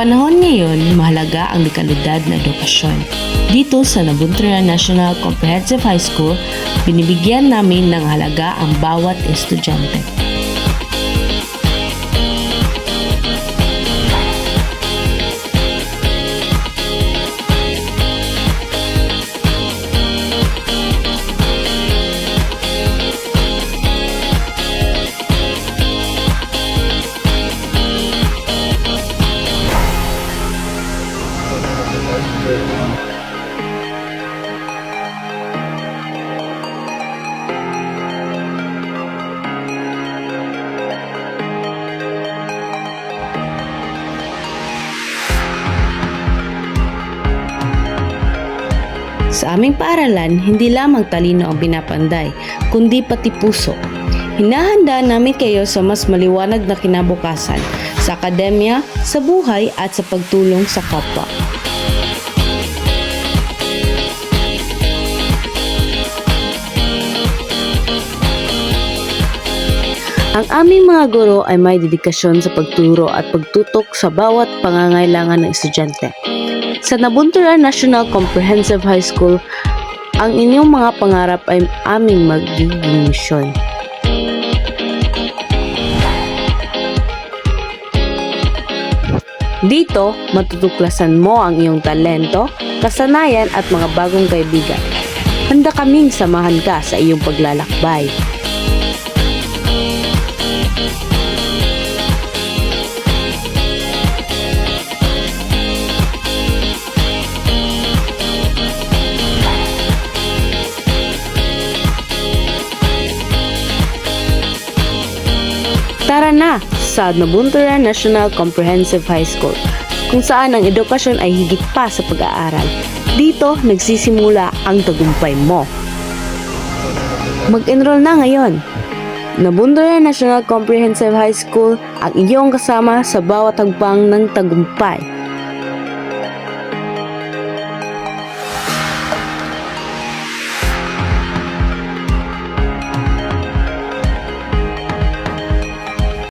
panahon ngayon, mahalaga ang dekalidad na edukasyon. Dito sa Nabunturan National Comprehensive High School, binibigyan namin ng halaga ang bawat estudyante. Sa aming paaralan, hindi lamang talino ang pinapanday, kundi pati puso. Hinahanda namin kayo sa mas maliwanag na kinabukasan, sa akademya, sa buhay at sa pagtulong sa kapwa. Ang aming mga guro ay may dedikasyon sa pagturo at pagtutok sa bawat pangangailangan ng estudyante. Sa Nabunturan National Comprehensive High School, ang inyong mga pangarap ay aming magiging misyon. Dito, matutuklasan mo ang iyong talento, kasanayan at mga bagong kaibigan. Handa kaming samahan ka sa iyong paglalakbay. Tara na sa Nabunturan National Comprehensive High School, kung saan ang edukasyon ay higit pa sa pag-aaral. Dito nagsisimula ang tagumpay mo. Mag-enroll na ngayon. Nabunturan National Comprehensive High School, ang iyong kasama sa bawat hagbang ng tagumpay.